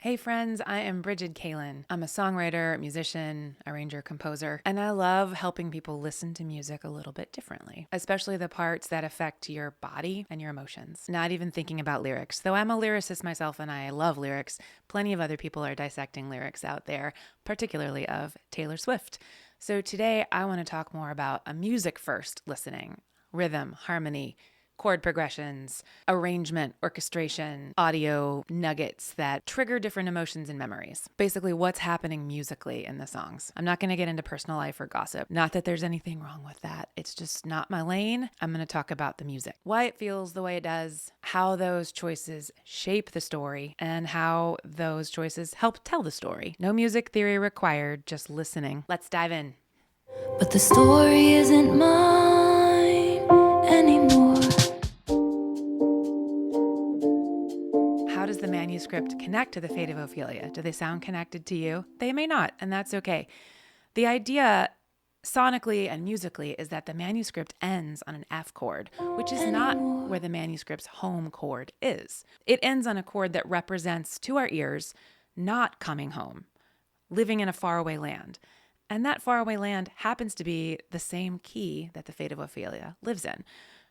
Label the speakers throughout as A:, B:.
A: Hey friends, I am Brigid Kaelin. I'm a songwriter, musician, arranger, composer, and I love helping people listen to music a little bit differently, especially the parts that affect your body and your emotions. Not even thinking about lyrics. Though I'm a lyricist myself and I love lyrics, plenty of other people are dissecting lyrics out there, particularly of Taylor Swift. So today I want to talk more about a music first listening, rhythm, harmony, chord progressions, arrangement, orchestration, audio nuggets that trigger different emotions and memories. Basically, what's happening musically in the songs. I'm not going to get into personal life or gossip. Not that there's anything wrong with that. It's just not my lane. I'm going to talk about the music, why it feels the way it does, how those choices shape the story, and how those choices help tell the story. No music theory required, just listening. Let's dive in.
B: But the story isn't mine anymore.
A: How does the manuscript connect to the Fate of Ophelia? Do they sound connected to you? They may not, and that's okay. The idea sonically and musically is that the manuscript ends on an F chord, which is not where the manuscript's home chord is. It ends on a chord that represents to our ears not coming home, living in a faraway land. And that faraway land happens to be the same key that the Fate of Ophelia lives in.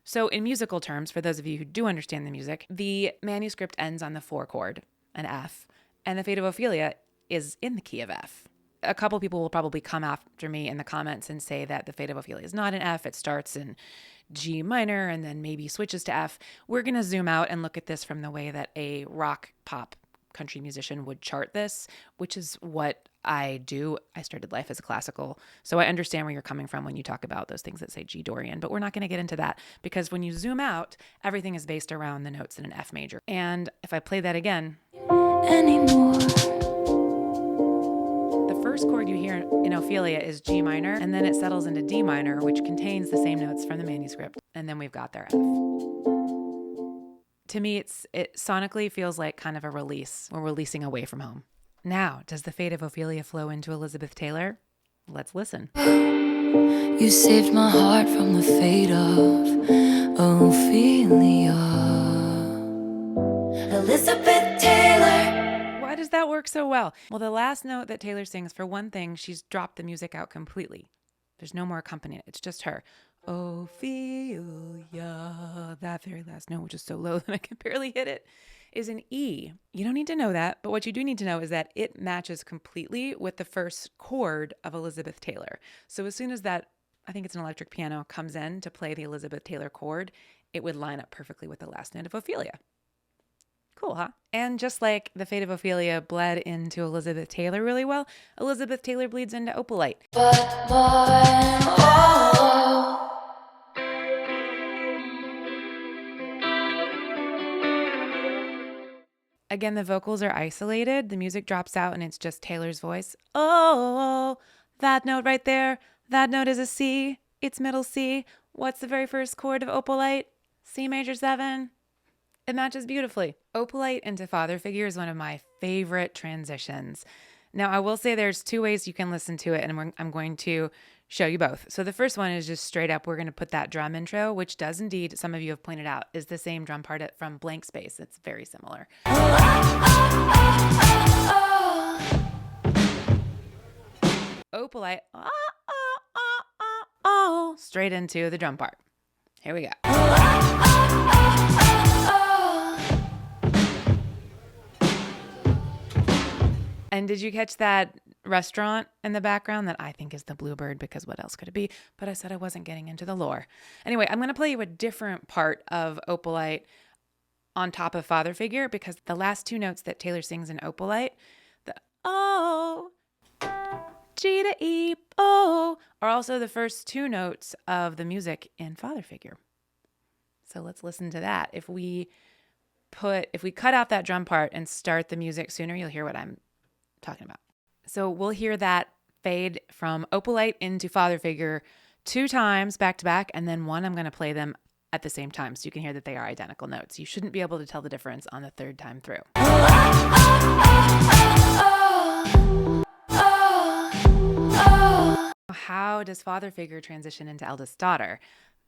A: So in musical terms, for those of you who do understand the music, the manuscript ends on the 4 chord, an F, and the Fate of Ophelia is in the key of F. A couple people will probably come after me in the comments and say that the Fate of Ophelia is not an F. It starts in G minor and then maybe switches to F. We're going to zoom out and look at this from the way that a rock, pop, country musician would chart this, which is what I do. I started life as a classical, so I understand where you're coming from when you talk about those things that say G Dorian, but we're not going to get into that because when you zoom out, everything is based around the notes in an F major. And if I play that again,
B: Anymore.
A: the first chord you hear in Ophelia is G minor, and then it settles into D minor, which contains the same notes from the manuscript, and then we've got their F. To me, it sonically feels like kind of a release. We're releasing away from home. Now, does the Fate of Ophelia flow into Elizabeth Taylor? Let's listen.
B: You saved my heart from the fate of Ophelia. Elizabeth Taylor.
A: Why does that work so well? Well, the last note that Taylor sings, for one thing, she's dropped the music out completely. There's no more accompaniment. It's just her. Ophelia. That very last note, which is so low that I can barely hit it, is an E. You don't need to know that, but what you do need to know is that it matches completely with the first chord of Elizabeth Taylor. So as soon as that, I think it's an electric piano, comes in to play the Elizabeth Taylor chord, it would line up perfectly with the last note of Ophelia. Cool, huh? And just like the Fate of Ophelia bled into Elizabeth Taylor really well, Elizabeth Taylor bleeds into Opalite.
B: But my all.
A: Again, the vocals are isolated. The music drops out and it's just Taylor's voice. Oh, that note right there. That note is a C. It's middle C. What's the very first chord of Opalite? C major 7. It matches beautifully. Opalite into father figure is one of my favorite transitions. Now, I will say there's 2 ways you can listen to it, and I'm going to show you both. So the first one is just straight up, we're going to put that drum intro, which does indeed, some of you have pointed out, is the same drum part from Blank Space. It's very similar. Opalite, straight into the drum part. Here we go. And did you catch that restaurant in the background that I think is the Bluebird, because what else could it be? But I said I wasn't getting into the lore. Anyway, I'm going to play you a different part of Opalite on top of Father Figure, because the last 2 notes that Taylor sings in Opalite, the O, G to E, O, are also the first 2 notes of the music in Father Figure. So let's listen to that. If we cut out that drum part and start the music sooner, you'll hear what I'm talking about. So we'll hear that fade from Opalite into Father Figure 2 times back to back, and then one I'm going to play them at the same time so you can hear that they are identical notes. You shouldn't be able to tell the difference on the 3rd time through. How does Father Figure transition into Eldest Daughter?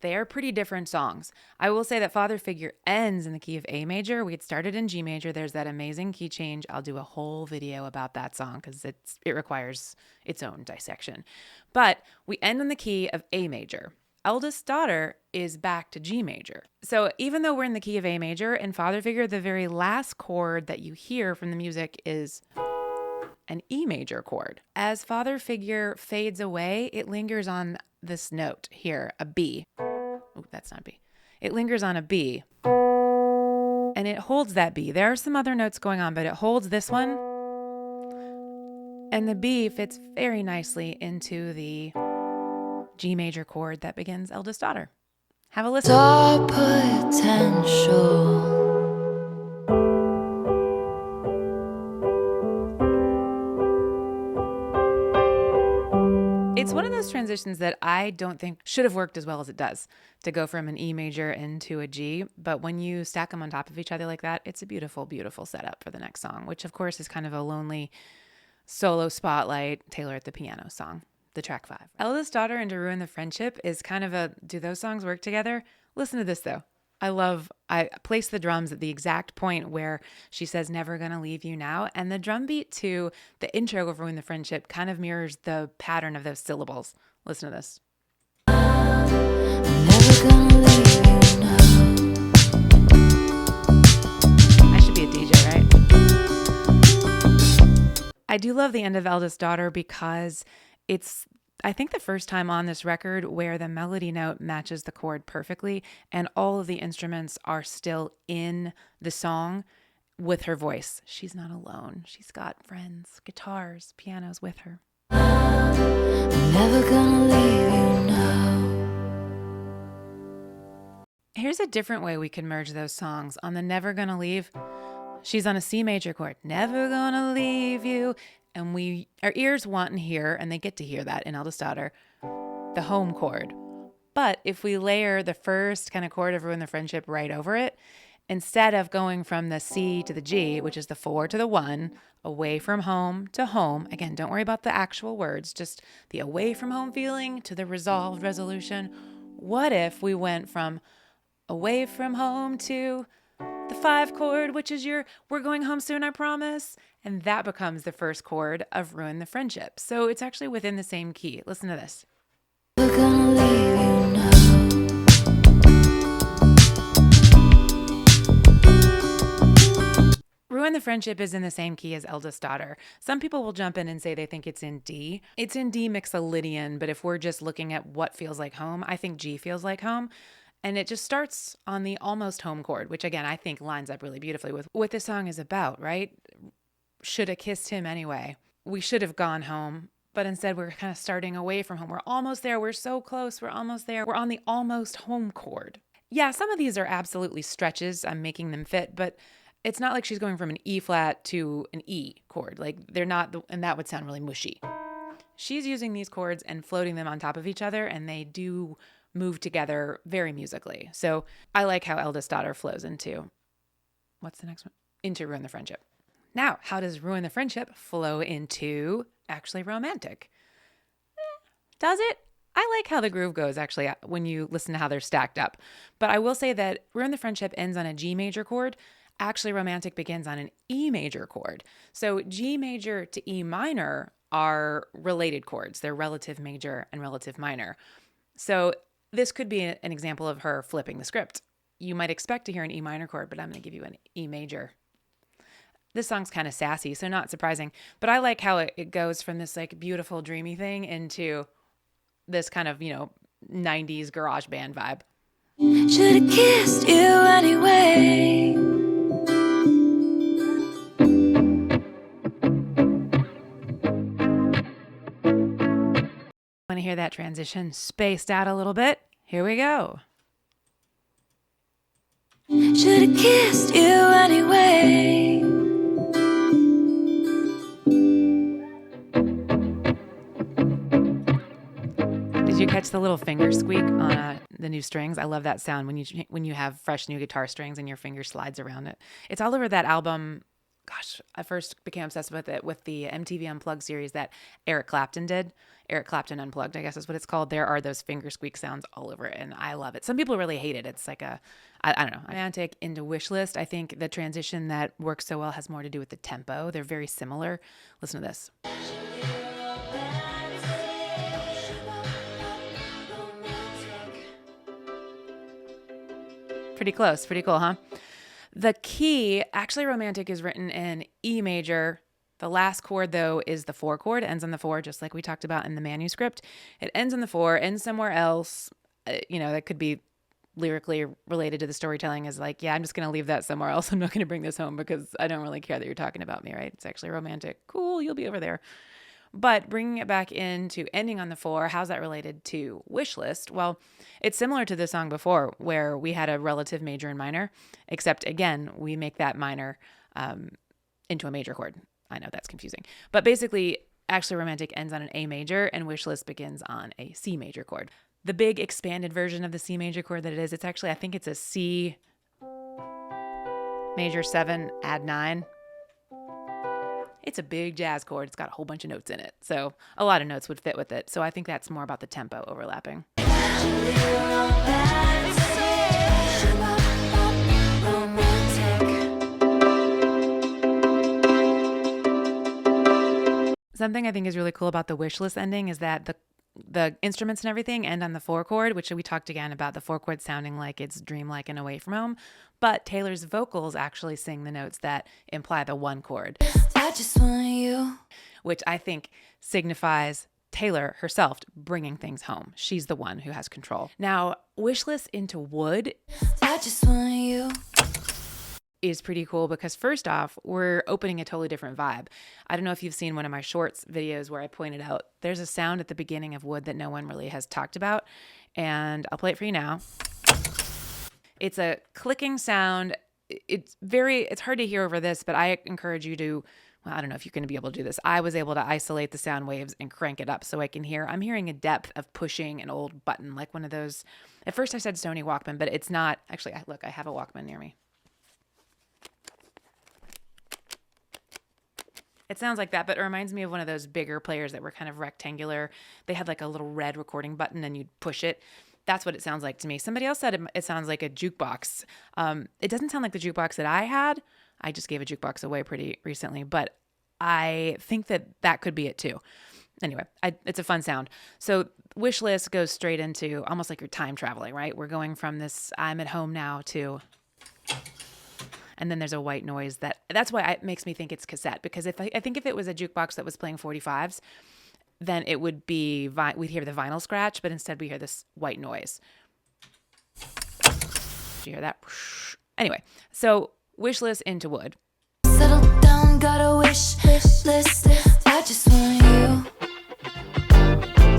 A: They are pretty different songs. I will say that Father Figure ends in the key of A major. We had started in G major. There's that amazing key change. I'll do a whole video about that song because it requires its own dissection. But we end in the key of A major. Eldest Daughter is back to G major. So even though we're in the key of A major, in Father Figure, the very last chord that you hear from the music is an E major chord. As Father Figure fades away, it lingers on this note here, a B. Oh, that's not a B. It lingers on a B, and it holds that B. There are some other notes going on, but it holds this one, and the B fits very nicely into the G major chord that begins Eldest Daughter. Have a listen.
B: Saw potential.
A: It's one of those transitions that I don't think should have worked as well as it does, to go from an E major into a G. But when you stack them on top of each other like that, it's a beautiful, beautiful setup for the next song, which of course is kind of a lonely solo spotlight Taylor at the piano song, the track 5. Eldest Daughter and To Ruin the Friendship is kind of a, do those songs work together? Listen to this though. I place the drums at the exact point where she says, never gonna leave you now. And the drum beat to the intro of Ruin the Friendship kind of mirrors the pattern of those syllables. Listen to this.
B: Never gonna leave you now.
A: I should be a DJ, right? I do love the end of Eldest Daughter because it's, I think, the first time on this record where the melody note matches the chord perfectly and all of the instruments are still in the song with her voice. She's not alone. She's got friends, guitars, pianos with her.
B: Never gonna leave you now.
A: Here's a different way we can merge those songs. On the Never Gonna Leave, she's on a C major chord. Never gonna leave you. And our ears want and hear, and they get to hear that in Eldest Daughter, the home chord. But if we layer the first kind of chord of Ruin the Friendship right over it, instead of going from the C to the G, which is the 4 to the 1, away from home to home, again, don't worry about the actual words, just the away from home feeling to the resolved resolution. What if we went from away from home to the 5 chord, which is your we're going home soon, I promise. And that becomes the first chord of Ruin the Friendship. So it's actually within the same key. Listen to this.
B: Never gonna leave you now.
A: Ruin the Friendship is in the same key as Eldest Daughter. Some people will jump in and say they think it's in D. It's in D Mixolydian, but if we're just looking at what feels like home, I think G feels like home. And it just starts on the almost home chord, which again, I think lines up really beautifully with what this song is about, right? Should have kissed him anyway. We should have gone home, but instead we're kind of starting away from home. We're almost there. We're so close. We're almost there. We're on the almost home chord. Yeah, some of these are absolutely stretches. I'm making them fit, but it's not like she's going from an E flat to an E chord. Like they're not, and that would sound really mushy. She's using these chords and floating them on top of each other, and they do move together very musically. So I like how Eldest Daughter flows into, what's the next one? Into Ruin the Friendship. Now, how does Ruin the Friendship flow into Actually Romantic? Does it? I like how the groove goes, actually, when you listen to how they're stacked up. But I will say that Ruin the Friendship ends on a G major chord. Actually Romantic begins on an E major chord. So G major to E minor are related chords. They're relative major and relative minor. So this could be an example of her flipping the script. You might expect to hear an E minor chord, but I'm going to give you an E major. This song's kind of sassy, so not surprising. But I like how it goes from this like beautiful, dreamy thing into this kind of, 90s garage band vibe.
B: Should've kissed you anyway.
A: Want to hear that transition spaced out a little bit? Here we go.
B: Should've kissed you anyway.
A: Did you catch the little finger squeak on the new strings? I love that sound when you have fresh new guitar strings and your finger slides around it. It's all over that album, gosh, I first became obsessed with it with the MTV Unplugged series that Eric Clapton did. Eric Clapton Unplugged, I guess is what it's called. There are those finger squeak sounds all over it, and I love it. Some people really hate it. It's like I don't know. Romantic into Wishlist. I think the transition that works so well has more to do with the tempo. They're very similar. Listen to this. Pretty close. Pretty cool, huh? The key, actually Romantic, is written in E major. The last chord, though, is the 4 chord. It ends on the 4, just like we talked about in the manuscript. It ends on the 4, ends somewhere else. That could be lyrically related to the storytelling, is like, yeah, I'm just going to leave that somewhere else. I'm not going to bring this home because I don't really care that you're talking about me, right? It's actually romantic. Cool, you'll be over there. But bringing it back into ending on the 4, how's that related to Wishlist? Well, it's similar to the song before where we had a relative major and minor, except again, we make that minor into a major chord. I know that's confusing. But basically, actually Romantic ends on an A major and Wishlist begins on a C major chord. The big expanded version of the C major chord that it is, I think it's a C major 7, add 9. It's a big jazz chord. It's got a whole bunch of notes in it. So a lot of notes would fit with it. So I think that's more about the tempo overlapping. Something I think is really cool about the Wishlist ending is that the instruments and everything end on the 4 chord, which we talked again about the 4 chord sounding like it's dreamlike and away from home. But Taylor's vocals actually sing the notes that imply the 1 chord. I just want you. Which I think signifies Taylor herself bringing things home. She's the one who has control. Now, Wishlist into Wood. I just want you. Is pretty cool because first off, we're opening a totally different vibe. I don't know if you've seen one of my shorts videos where I pointed out there's a sound at the beginning of Wood that no one really has talked about, and I'll play it for you now. It's a clicking sound. It's hard to hear over this, but I encourage you to, well, I don't know if you're going to be able to do this. I was able to isolate the sound waves and crank it up so I can hear. I'm hearing a depth of pushing an old button, like one of those. At first I said Sony Walkman, but it's not. Actually, look, I have a Walkman near me. It sounds like that, but it reminds me of one of those bigger players that were kind of rectangular. They had like a little red recording button and you'd push it. That's what it sounds like to me. Somebody else said it sounds like a jukebox. It doesn't sound like the jukebox that I had. I just gave a jukebox away pretty recently, but I think that could be it too. Anyway, it's a fun sound. So Wishlist goes straight into almost like you're time traveling, right? We're going from this I'm at home now to... And then there's a white noise that's why it makes me think it's cassette, because I think if it was a jukebox that was playing 45s, then it would be, we'd hear the vinyl scratch, but instead we hear this white noise. Did you hear that? Anyway, so Wishlist into Wood. Settle down, got a wish list. I just want you.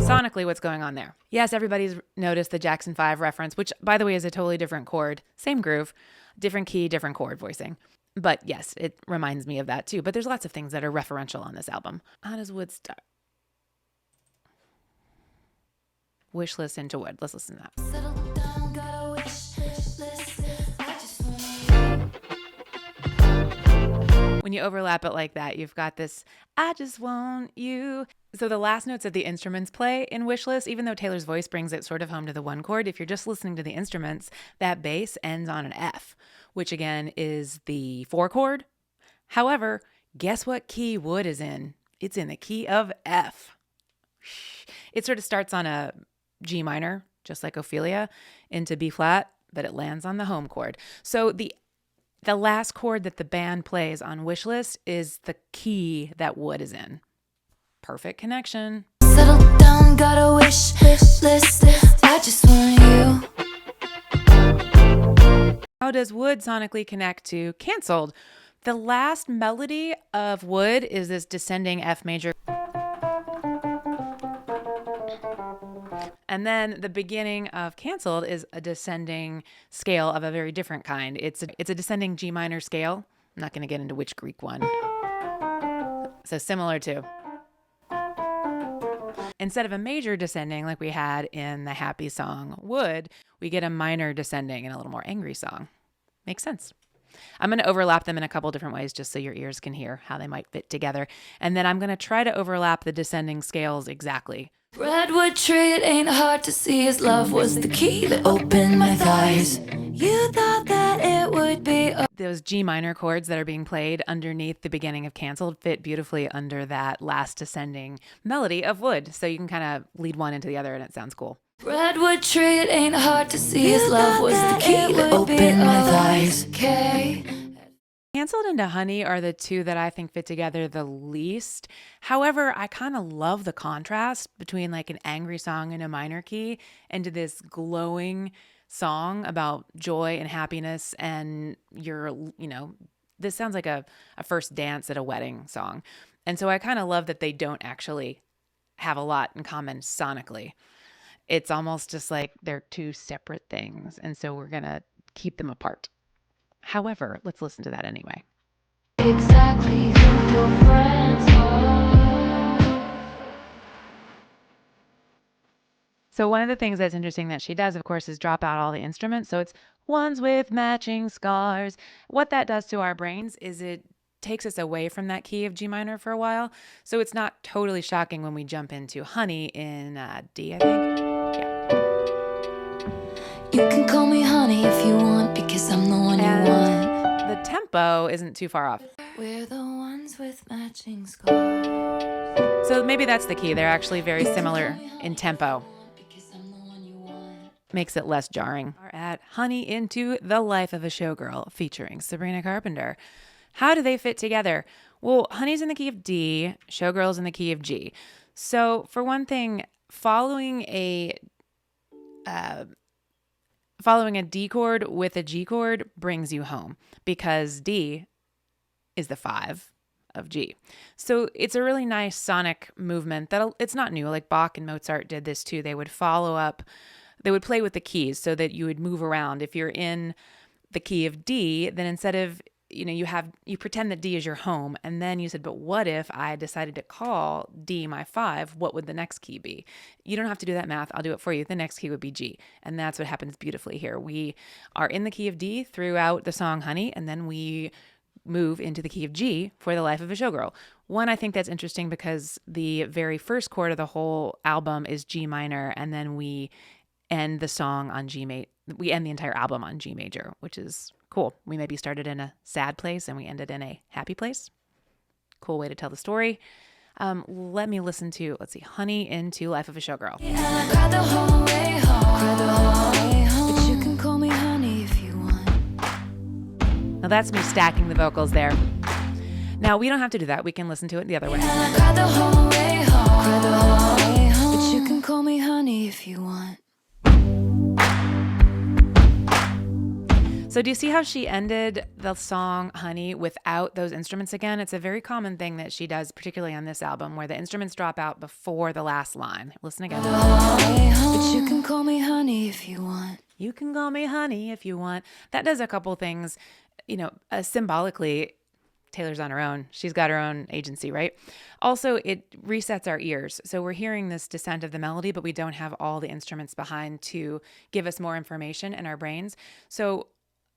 A: Sonically, what's going on there? Yes, everybody's noticed the Jackson 5 reference, which, by the way, is a totally different chord. Same groove, different key, different chord voicing. But yes, it reminds me of that too. But there's lots of things that are referential on this album. How does Wood start? Wishlist into Wood. Let's listen to that. Settle down, got a wish list. I just want you. When you overlap it like that, you've got this, I just want you. So the last notes of the instruments play in Wishlist, even though Taylor's voice brings it sort of home to the 1 chord, if you're just listening to the instruments, that bass ends on an F, which again is the 4 chord. However, guess what key Wood is in? It's in the key of F. It sort of starts on a G minor, just like Ophelia, into B flat, but it lands on the home chord. So the last chord that the band plays on Wishlist is the key that Wood is in. Perfect connection. Settle down, got a wish list. I just want you. How does Wood sonically connect to Canceled? The last melody of Wood is this descending F major. And then the beginning of Canceled is a descending scale of a very different kind. It's a descending G minor scale. I'm not going to get into which Greek one. So similar to... Instead of a major descending like we had in the happy song Wood, we get a minor descending in a little more angry song. Makes sense. I'm going to overlap them in a couple different ways just so your ears can hear how they might fit together. And then I'm going to try to overlap the descending scales exactly.
B: Redwood tree, it ain't hard to see his love was the key that opened my thighs. You thought that it would be
A: those G minor chords that are being played underneath the beginning of Canceled fit beautifully under that last descending melody of Wood. So you can kind of lead one into the other and it sounds cool.
B: Redwood tree, it ain't hard to see his love was the key that opened my thighs. Okay.
A: Canceled and Honey are the two that I think fit together the least. However, I kind of love the contrast between like an angry song in a minor key into this glowing song about joy and happiness. And this sounds like a first dance at a wedding song. And so I kind of love that they don't actually have a lot in common sonically. It's almost just like they're two separate things. And so we're going to keep them apart. However, let's listen to that anyway.
B: Exactly who your friends are.
A: So one of the things that's interesting that she does, of course, is drop out all the instruments. So it's ones with matching scars. What that does to our brains is it takes us away from that key of G minor for a while. So it's not totally shocking when we jump into Honey in D, I think.
B: You can call me honey if you want, because I'm the one you want.
A: The tempo isn't too far off.
B: We're the ones with matching scars.
A: So maybe that's the key. They're actually very similar in tempo. Makes it less jarring. We're at Honey into the Life of a Showgirl featuring Sabrina Carpenter. How do they fit together? Well, Honey's in the key of D, Showgirl's in the key of G. So for one thing, following a D chord with a G chord brings you home because D is the 5 of G. So it's a really nice sonic movement that it's not new. Like Bach and Mozart did this too. They would they would play with the keys so that you would move around. If you're in the key of D, then instead of, you pretend that D is your home. And then you said, but what if I decided to call D my 5? What would the next key be? You don't have to do that math. I'll do it for you. The next key would be G. And that's what happens beautifully here. We are in the key of D throughout the song Honey, and then we move into the key of G for the Life of a Showgirl. One, I think that's interesting because the very first chord of the whole album is G minor, and then we end the song on G major. We end the entire album on G major, which is cool. We maybe started in a sad place and we ended in a happy place. Cool way to tell the story. Let me listen to, Honey into Life of a Showgirl.
B: And I cried the whole way home. But you can call me honey if you want.
A: Now that's me stacking the vocals there. Now we don't have to do that. We can listen to it the other way.
B: And I cried the whole way home. But you can call me honey if you want.
A: So do you see how she ended the song Honey without those instruments again? It's a very common thing that she does, particularly on this album, where the instruments drop out before the last line. Listen again.
B: But you can call me honey if you want.
A: You can call me honey if you want. That does a couple things, symbolically. Taylor's on her own. She's got her own agency, right? Also, it resets our ears. So we're hearing this descent of the melody, but we don't have all the instruments behind to give us more information in our brains. So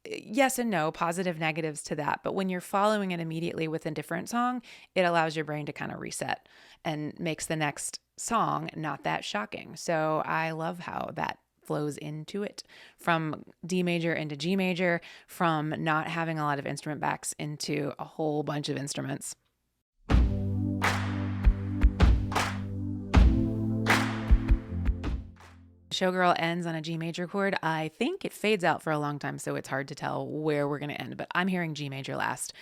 A: yes and no, positive, negatives to that. But when you're following it immediately with a different song, it allows your brain to kind of reset and makes the next song not that shocking. So I love how that flows into it from D major into G major, from not having a lot of instrument backs into a whole bunch of instruments. Showgirl ends on a G major chord. I think it fades out for a long time, so it's hard to tell where we're going to end, but I'm hearing G major last.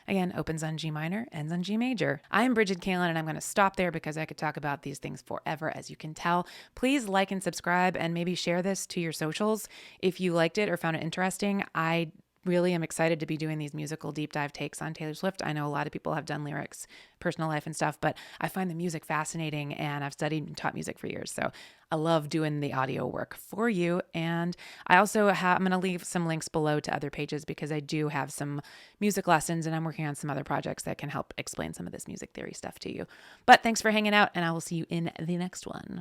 A: Again, opens on G minor, ends on G major. I am Brigid Kaelin, and I'm going to stop there because I could talk about these things forever, as you can tell. Please like and subscribe, and maybe share this to your socials if you liked it or found it interesting. I really am excited to be doing these musical deep dive takes on Taylor Swift. I know a lot of people have done lyrics, personal life and stuff, but I find the music fascinating, and I've studied and taught music for years. So I love doing the audio work for you. And I also I'm going to leave some links below to other pages because I do have some music lessons and I'm working on some other projects that can help explain some of this music theory stuff to you. But thanks for hanging out, and I will see you in the next one.